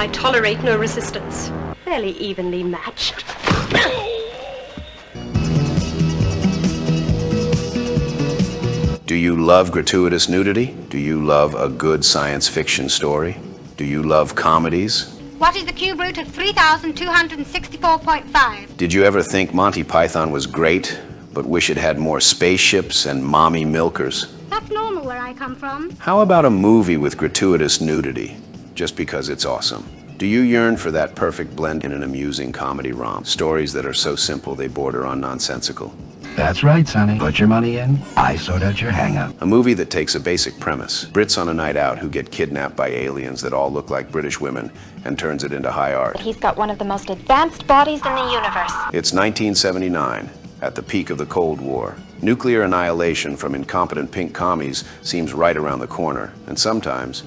I tolerate no resistance. Fairly evenly matched. Do you love gratuitous nudity? Do you love a good science fiction story? Do you love comedies? What is the cube root of 3,264.5? Did you ever think Monty Python was great, but wish it had more spaceships and mommy milkers? That's normal where I come from. How about a movie with gratuitous nudity, just because it's awesome? Do you yearn for that perfect blend in an amusing comedy romp? Stories that are so simple they border on nonsensical. That's right, Sonny. Put your money in, I sort out your hang-up. A movie that takes a basic premise, Brits on a night out who get kidnapped by aliens that all look like British women, and turns it into high art. He's got one of the most advanced bodies in the universe. It's 1979, at the peak of the Cold War. Nuclear annihilation from incompetent pink commies seems right around the corner, and sometimes,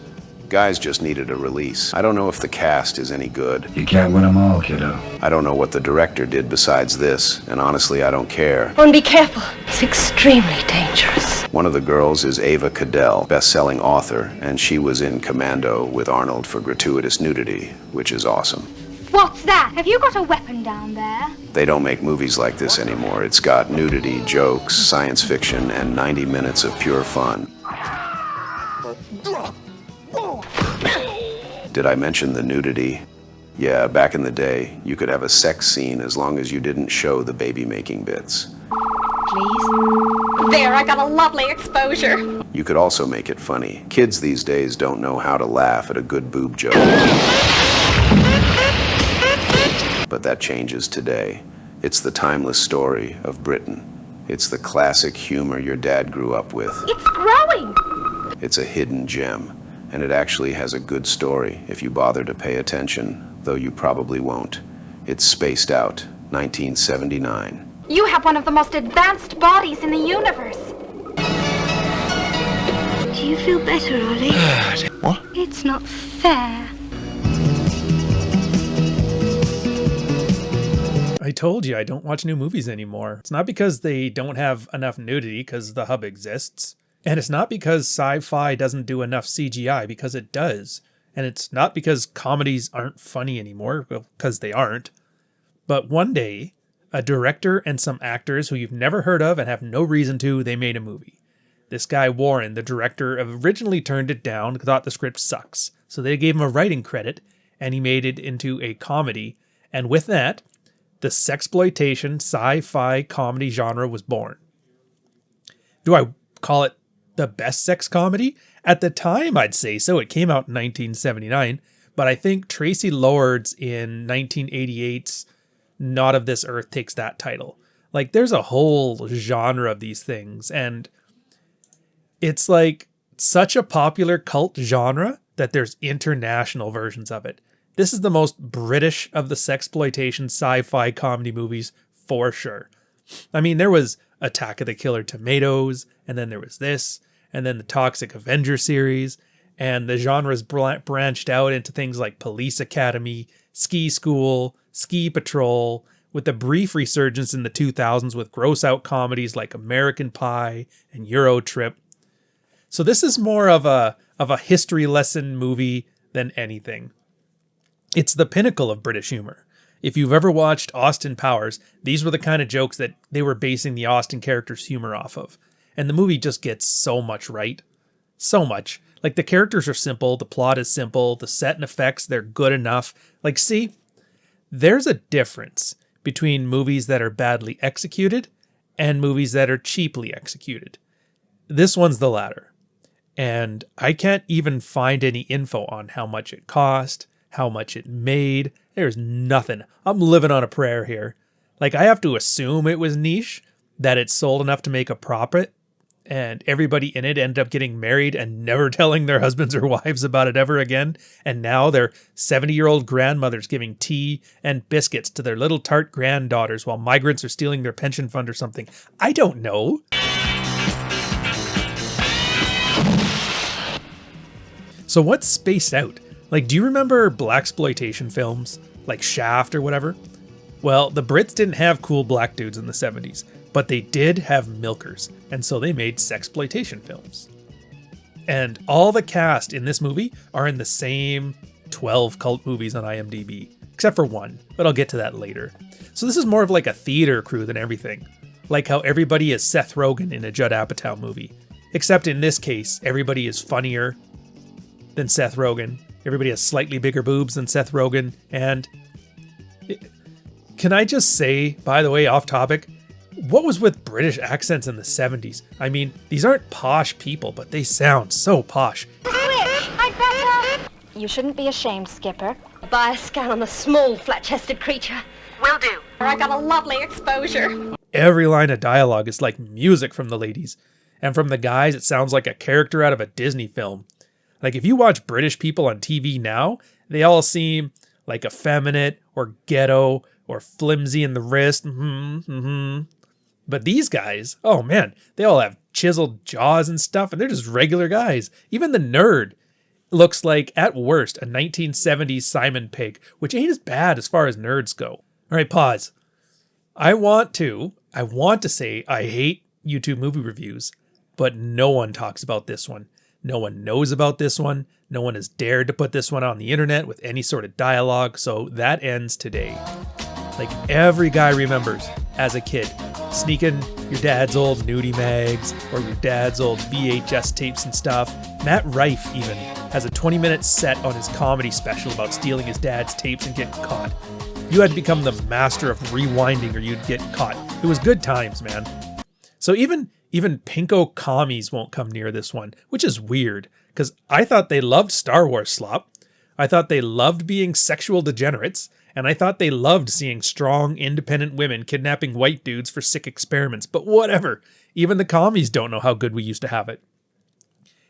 guys just needed a release. I don't know if the cast is any good. You can't win them all, kiddo. I don't know what the director did besides this, and honestly, I don't care. Oh, and be careful. It's extremely dangerous. One of the girls is Ava Cadell, best-selling author, and she was in Commando with Arnold for gratuitous nudity, which is awesome. What's that? Have you got a weapon down there? They don't make movies like this anymore. It's got nudity, jokes, science fiction, and 90 minutes of pure fun. Did I mention the nudity? Yeah, back in the day, you could have a sex scene as long as you didn't show the baby-making bits. Please. There, I got a lovely exposure. You could also make it funny. Kids these days don't know how to laugh at a good boob joke. But that changes today. It's the timeless story of Britain. It's the classic humor your dad grew up with. It's growing! It's a hidden gem. And it actually has a good story if you bother to pay attention, though you probably won't. It's Spaced Out, 1979. You have one of the most advanced bodies in the universe. Do you feel better, Ollie? What? It's not fair. I told you I don't watch new movies anymore. It's not because they don't have enough nudity, because the hub exists. And it's not because sci-fi doesn't do enough CGI, because it does. And it's not because comedies aren't funny anymore, because they aren't. But one day, a director and some actors who you've never heard of and have no reason to, they made a movie. This guy Warren, the director, originally turned it down, thought the script sucks. So they gave him a writing credit, and he made it into a comedy. And with that, the sxploitation sci-fi comedy genre was born. Do I call it the best sex comedy? At the time, I'd say so. It came out in 1979, but I think Tracy Lords in 1988's Not of This Earth takes that title. Like, there's a whole genre of these things, and it's like such a popular cult genre that there's international versions of it. This is the most British of the sexploitation sci-fi comedy movies for sure. I mean, there was Attack of the Killer Tomatoes, and then there was this, and then the Toxic Avenger series, and the genres branched out into things like Police Academy, Ski School, Ski Patrol, with a brief resurgence in the 2000s with gross-out comedies like American Pie and Euro Trip. So this is more of a history lesson movie than anything. It's the pinnacle of British humor. If you've ever watched Austin Powers, these were the kind of jokes that they were basing the Austin character's humor off of. And the movie just gets so much right. So much. Like, the characters are simple, the plot is simple, the set and effects, they're good enough. Like, see, there's a difference between movies that are badly executed and movies that are cheaply executed. This one's the latter. And I can't even find any info on how much it cost, how much it made. There's nothing. I'm living on a prayer here. Like, I have to assume it was niche, that it sold enough to make a profit, and everybody in it ended up getting married and never telling their husbands or wives about it ever again. And now their 70-year-old grandmothers giving tea and biscuits to their little tart granddaughters while migrants are stealing their pension fund or something. I don't know. So what's Spaced Out? Like, do you remember blaxploitation films like Shaft or whatever? Well, the Brits didn't have cool black dudes in the 70s, but they did have milkers, and so they made sexploitation films. And all the cast in this movie are in the same 12 cult movies on IMDb, except for one, but I'll get to that later. So this is more of like a theater crew than everything. Like how everybody is Seth Rogen in a Judd Apatow movie. Except in this case, everybody is funnier than Seth Rogen. Everybody has slightly bigger boobs than Seth Rogen. And can I just say, by the way, off topic, what was with British accents in the 70s? I mean, these aren't posh people, but they sound so posh. You shouldn't be ashamed, Skipper. Buy a scan on the small flat-chested creature. Will do. I got a lovely exposure. Every line of dialogue is like music from the ladies. And from the guys, it sounds like a character out of a Disney film. Like if you watch British people on TV now, they all seem like effeminate or ghetto or flimsy in the wrist. But these guys, oh man, they all have chiseled jaws and stuff, and they're just regular guys. Even the nerd looks like, at worst, a 1970s Simon Pegg, which ain't as bad as far as nerds go. All right, pause. I want to say I hate YouTube movie reviews, but no one talks about this one. No one knows about this one. No one has dared to put this one on the internet with any sort of dialogue, so that ends today. Like every guy remembers, as a kid, sneaking your dad's old nudie mags or your dad's old VHS tapes and stuff. Matt Rife even has a 20-minute set on his comedy special about stealing his dad's tapes and getting caught. You had to become the master of rewinding or you'd get caught. It was good times, man. So even pinko commies won't come near this one, which is weird, because I thought they loved Star Wars slop. I thought they loved being sexual degenerates, and I thought they loved seeing strong, independent women kidnapping white dudes for sick experiments, but whatever. Even the commies don't know how good we used to have it.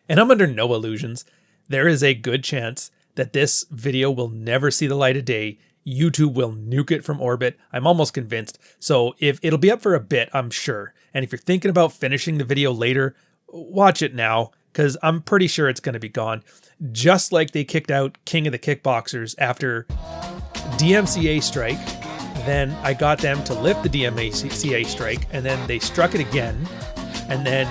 And I'm under no illusions. There is a good chance that this video will never see the light of day. YouTube will nuke it from orbit. I'm almost convinced. So if it'll be up for a bit, I'm sure. And if you're thinking about finishing the video later, watch it now, because I'm pretty sure it's going to be gone. Just like they kicked out King of the Kickboxers after DMCA strike, then I got them to lift the DMCA strike, and then they struck it again, and then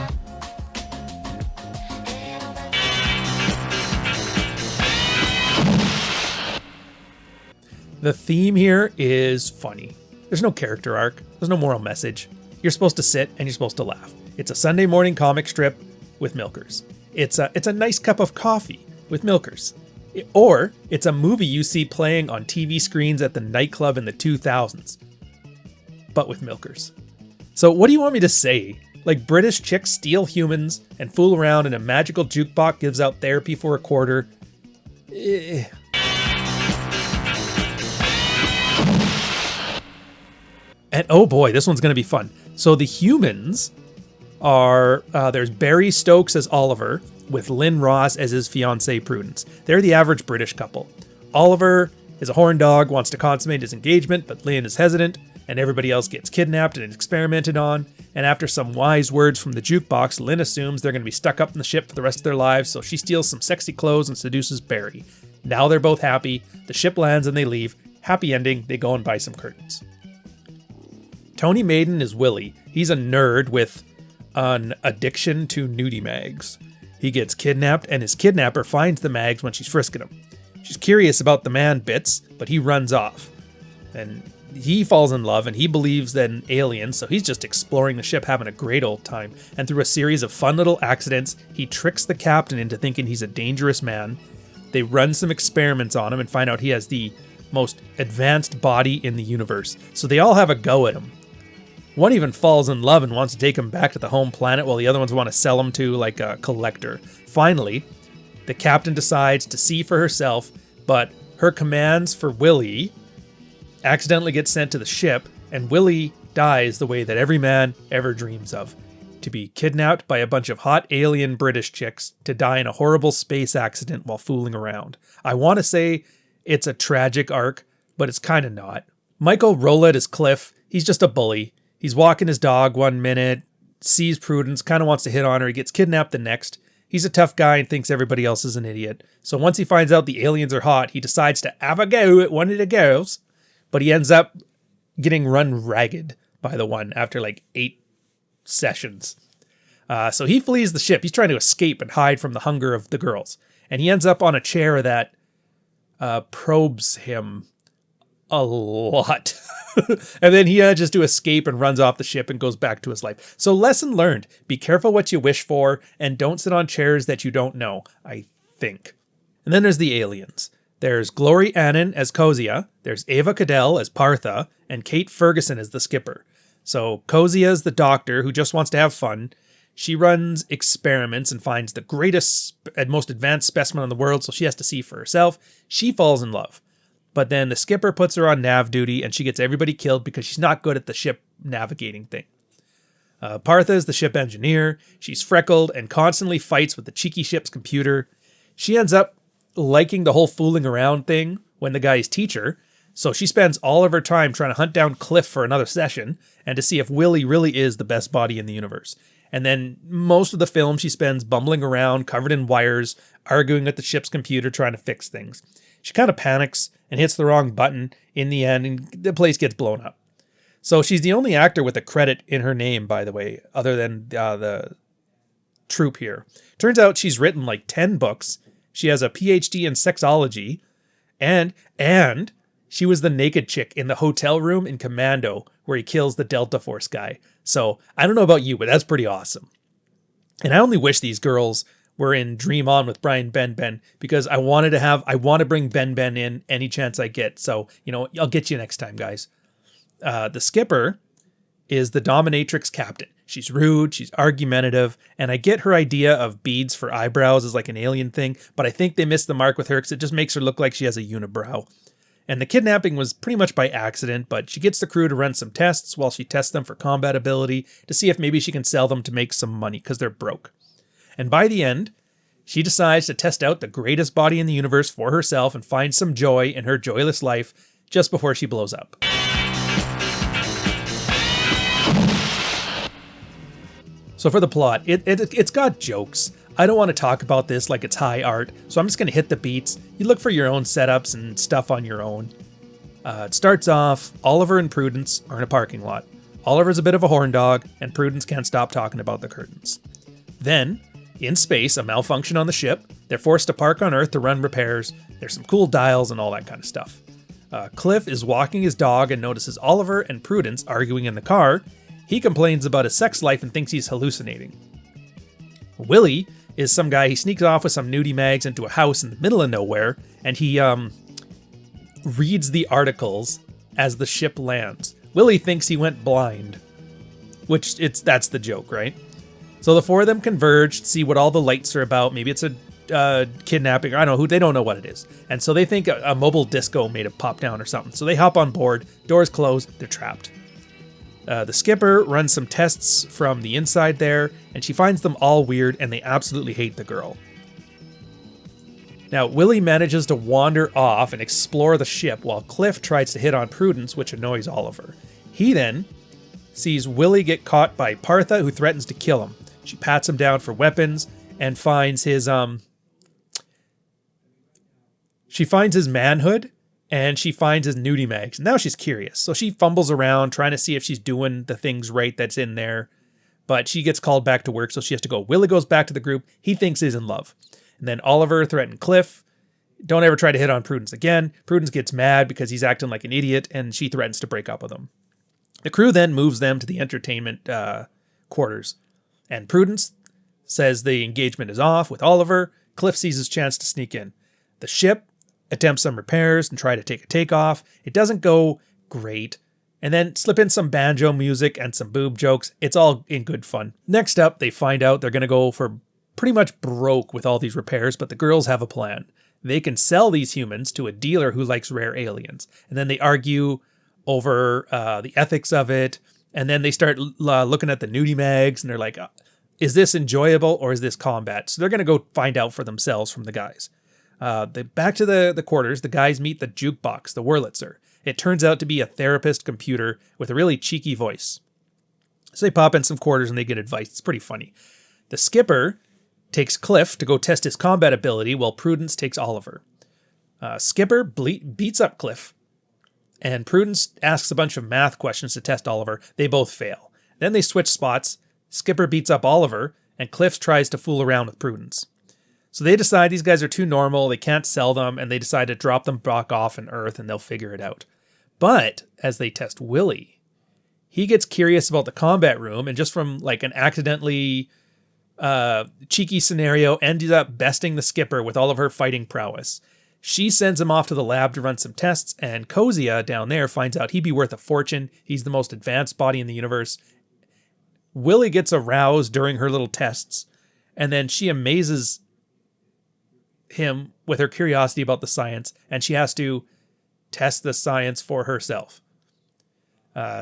the theme here is funny. There's no character arc. There's no moral message. You're supposed to sit and you're supposed to laugh. It's a Sunday morning comic strip with milkers. It's a nice cup of coffee with milkers. Or it's a movie you see playing on TV screens at the nightclub in the 2000s, but with milkers. So what do you want me to say? Like British chicks steal humans and fool around and a magical jukebox gives out therapy for a quarter. And oh boy, this one's going to be fun. So the humans are, there's Barry Stokes as Oliver, with Lynn Ross as his fiancée Prudence. They're the average British couple. Oliver is a horn dog, wants to consummate his engagement, but Lynn is hesitant, and everybody else gets kidnapped and experimented on. And after some wise words from the jukebox, Lynn assumes they're going to be stuck up in the ship for the rest of their lives, so she steals some sexy clothes and seduces Barry. Now they're both happy, the ship lands and they leave. Happy ending, they go and buy some curtains. Tony Maiden is Willie. He's a nerd with an addiction to nudie mags. He gets kidnapped, and his kidnapper finds the mags when she's frisking him. She's curious about the man bits, but he runs off. And he falls in love, and he believes in aliens, so he's just exploring the ship, having a great old time. And through a series of fun little accidents, he tricks the captain into thinking he's a dangerous man. They run some experiments on him and find out he has the most advanced body in the universe. So they all have a go at him. One even falls in love and wants to take him back to the home planet, while the other ones want to sell him to like a collector. Finally, the captain decides to see for herself, but her commands for Willie accidentally get sent to the ship, and Willie dies the way that every man ever dreams of. To be kidnapped by a bunch of hot alien British chicks to die in a horrible space accident while fooling around. I want to say it's a tragic arc, but it's kind of not. Michael Rowlett is Cliff. He's just a bully. He's walking his dog one minute, sees Prudence, kind of wants to hit on her. He gets kidnapped the next. He's a tough guy and thinks everybody else is an idiot. So once he finds out the aliens are hot, he decides to have a go at one of the girls. But he ends up getting run ragged by the one after like 8 sessions. So he flees the ship. He's trying to escape and hide from the hunger of the girls. And he ends up on a chair that probes him a lot. And then he manages to escape and runs off the ship and goes back to his life. So lesson learned, be careful what you wish for and don't sit on chairs that you don't know, I think. And then there's the aliens. There's Glory Annan as Kozia, there's Ava Cadell as Partha, and Kate Ferguson as the skipper. So Kozia is the doctor who just wants to have fun. She runs experiments and finds the greatest and most advanced specimen in the world, so she has to see for herself. She falls in love. But then the skipper puts her on nav duty and she gets everybody killed because she's not good at the ship navigating thing. Partha is the ship engineer. She's freckled and constantly fights with the cheeky ship's computer. She ends up liking the whole fooling around thing when the guys teach her. So she spends all of her time trying to hunt down Cliff for another session and to see if Willie really is the best body in the universe. And then most of the film she spends bumbling around, covered in wires, arguing with the ship's computer, trying to fix things. She kind of panics and hits the wrong button in the end, and the place gets blown up. So she's the only actor with a credit in her name, by the way, other than the troupe here. Turns out she's written like 10 books. She has a PhD in sexology, and she was the naked chick in the hotel room in Commando where he kills the Delta Force guy. So I don't know about you, but that's pretty awesome. And I only wish these girls were in Dream On with Brian Benben because I want to bring Benben in any chance I get. So, I'll get you next time, guys. The skipper is the dominatrix captain. She's rude, she's argumentative, and I get her idea of beads for eyebrows as like an alien thing, but I think they missed the mark with her because it just makes her look like she has a unibrow. And the kidnapping was pretty much by accident, but she gets the crew to run some tests while she tests them for combat ability to see if maybe she can sell them to make some money because they're broke. And by the end, she decides to test out the greatest body in the universe for herself and find some joy in her joyless life just before she blows up. So for the plot, it's got jokes. I don't want to talk about this like it's high art, so I'm just going to hit the beats. You look for your own setups and stuff on your own. It starts off, Oliver and Prudence are in a parking lot. Oliver's a bit of a horn dog, and Prudence can't stop talking about the curtains. Then, in space, a malfunction on the ship. They're forced to park on Earth to run repairs. There's some cool dials and all that kind of stuff. Cliff is walking his dog and notices Oliver and Prudence arguing in the car. He complains about his sex life and thinks he's hallucinating. Willie is some guy, he sneaks off with some nudie mags into a house in the middle of nowhere, and he reads the articles as the ship lands. Willie thinks he went blind, which that's the joke, right? So the four of them converge, see what all the lights are about. Maybe it's a kidnapping, or I don't know who, they don't know what it is. And so they think a mobile disco made it pop down or something. So they hop on board, doors close, they're trapped. The skipper runs some tests from the inside there, and she finds them all weird, and they absolutely hate the girl. Now, Willie manages to wander off and explore the ship, while Cliff tries to hit on Prudence, which annoys Oliver. He then sees Willie get caught by Partha, who threatens to kill him. She pats him down for weapons, and finds his manhood, and she finds his nudie mags. Now she's curious. So she fumbles around trying to see if she's doing the things right that's in there. But she gets called back to work, so she has to go. Willie goes back to the group. He thinks he's in love. And then Oliver threatened Cliff. Don't ever try to hit on Prudence again. Prudence gets mad because he's acting like an idiot, and she threatens to break up with him. The crew then moves them to the entertainment quarters. And Prudence says the engagement is off with Oliver. Cliff sees his chance to sneak in. The ship attempts some repairs and try to take a takeoff. It doesn't go great. And then slip in some banjo music and some boob jokes. It's all in good fun. Next up, they find out they're going to go for pretty much broke with all these repairs, but the girls have a plan. They can sell these humans to a dealer who likes rare aliens. And then they argue over the ethics of it. And then they start looking at the nudie mags, and they're like, is this enjoyable or is this combat? So they're going to go find out for themselves from the guys. Back to the quarters, the guys meet the jukebox, the Wurlitzer. It turns out to be a therapist computer with a really cheeky voice. So they pop in some quarters and they get advice. It's pretty funny. The skipper takes Cliff to go test his combat ability while Prudence takes Oliver. Skipper beats up Cliff, and Prudence asks a bunch of math questions to test Oliver. They both fail. Then they switch spots. Skipper beats up Oliver, and Cliff tries to fool around with Prudence. So they decide these guys are too normal, they can't sell them, and they decide to drop them back off on Earth and they'll figure it out. But as they test Willie, he gets curious about the combat room, and just from like an accidentally cheeky scenario, ended up besting the skipper with all of her fighting prowess. She sends him off to the lab to run some tests, and Kozia down there finds out he'd be worth a fortune. He's the most advanced body in the universe. Willie gets aroused during her little tests, and then she amazes him with her curiosity about the science, and she has to test the science for herself.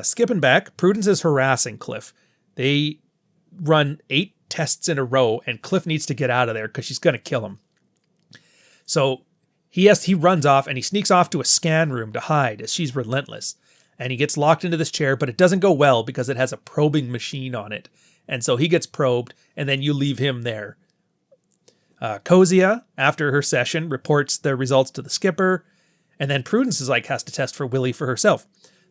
Skipping back, Prudence is harassing Cliff. They run 8 tests in a row, and Cliff needs to get out of there because she's going to kill him. So he runs off, and he sneaks off to a scan room to hide as she's relentless. And he gets locked into this chair, but it doesn't go well because it has a probing machine on it. And so he gets probed, and then you leave him there. Kozia, after her session, reports the results to the skipper, and then Prudence has to test for Willie for herself.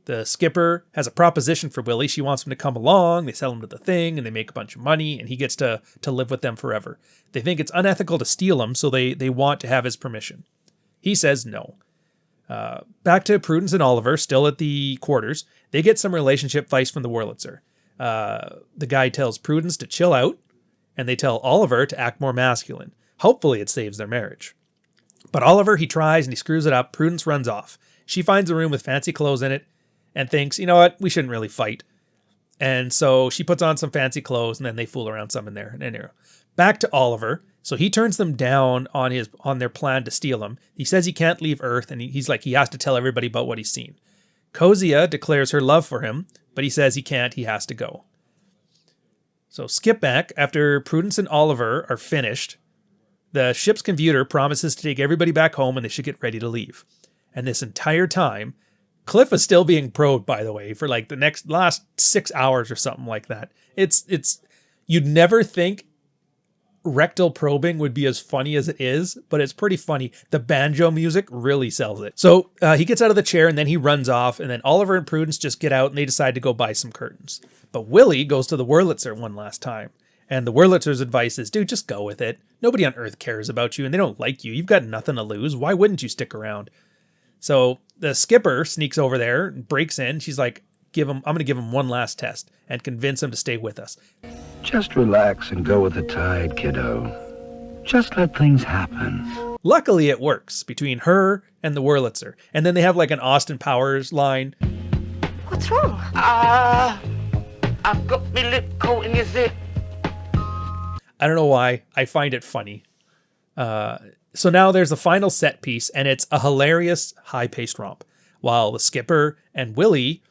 The skipper has a proposition for Willie. She wants him to come along. They sell him to the thing, and they make a bunch of money, and he gets to live with them forever. They think it's unethical to steal him, so they want to have his permission. He says no. Back to Prudence and Oliver, still at the quarters. They get some relationship advice from the Wurlitzer. The guy tells Prudence to chill out, and they tell Oliver to act more masculine. Hopefully it saves their marriage. But Oliver, he tries and he screws it up. Prudence runs off. She finds a room with fancy clothes in it and thinks, you know what, we shouldn't really fight. And so she puts on some fancy clothes, and then they fool around some in there. And back to Oliver. So he turns them down on their plan to steal him. He says he can't leave Earth, and he's like, he has to tell everybody about what he's seen. Kozia declares her love for him, but he says he can't, he has to go. So skip back, after Prudence and Oliver are finished, the ship's computer promises to take everybody back home, and they should get ready to leave. And this entire time, Cliff is still being probed, by the way, for like the last 6 hours or something like that. You'd never think rectal probing would be as funny as it is, but it's pretty funny. The banjo music really sells it. So he gets out of the chair, and then he runs off, and then Oliver and Prudence just get out, and they decide to go buy some curtains. But Willie goes to the Wurlitzer one last time, and the Wurlitzer's advice is, dude, just go with it. Nobody on Earth cares about you, and they don't like you. You've got nothing to lose. Why wouldn't you stick around? So the skipper sneaks over there and breaks in. She's like, I'm going to give him one last test and convince him to stay with us. Just relax and go with the tide, kiddo. Just let things happen. Luckily, it works between her and the Wurlitzer. And then they have like an Austin Powers line. What's wrong? I've got my lip caught in your zip. I don't know why. I find it funny. So now there's a final set piece, and it's a hilarious high-paced romp. While the skipper and Willie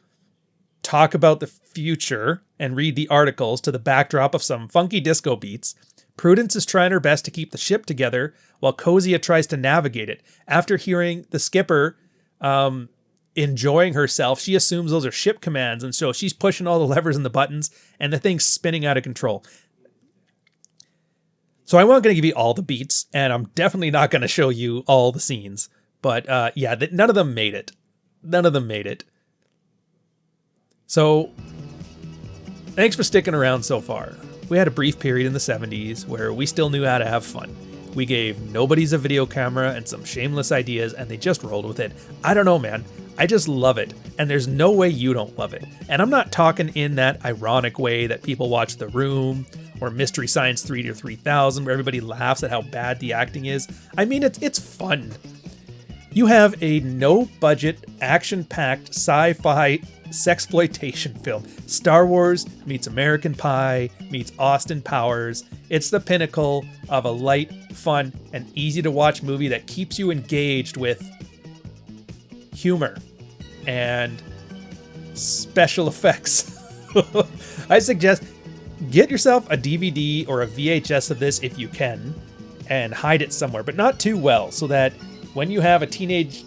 talk about the future and read the articles to the backdrop of some funky disco beats, Prudence is trying her best to keep the ship together while Kozia tries to navigate it. After hearing the skipper enjoying herself, she assumes those are ship commands, and so she's pushing all the levers and the buttons, and the thing's spinning out of control. So I'm not going to give you all the beats, and I'm definitely not going to show you all the scenes. But yeah, none of them made it. None of them made it. So thanks for sticking around so far. We had a brief period in the 70s where we still knew how to have fun. We gave nobodies a video camera and some shameless ideas, and they just rolled with it. I don't know, man. I just love it, and there's no way you don't love it. And I'm not talking in that ironic way that people watch The Room or Mystery Science 3 to 3000, where everybody laughs at how bad the acting is. I mean, it's fun. You have a no-budget, action-packed sci-fi sexploitation film. Star Wars meets American Pie meets Austin Powers. It's the pinnacle of a light, fun, and easy-to-watch movie that keeps you engaged with humor and special effects. I suggest get yourself a DVD or a VHS of this if you can, and hide it somewhere, but not too well, so that when you have a teenage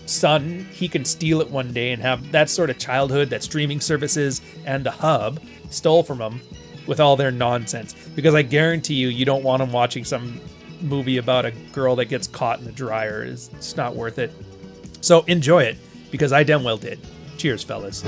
son, he can steal it one day and have that sort of childhood that streaming services and the hub stole from him with all their nonsense. Because I guarantee you don't want him watching some movie about a girl that gets caught in the dryer. It's not worth it. So enjoy it, because I damn well did. Cheers, fellas.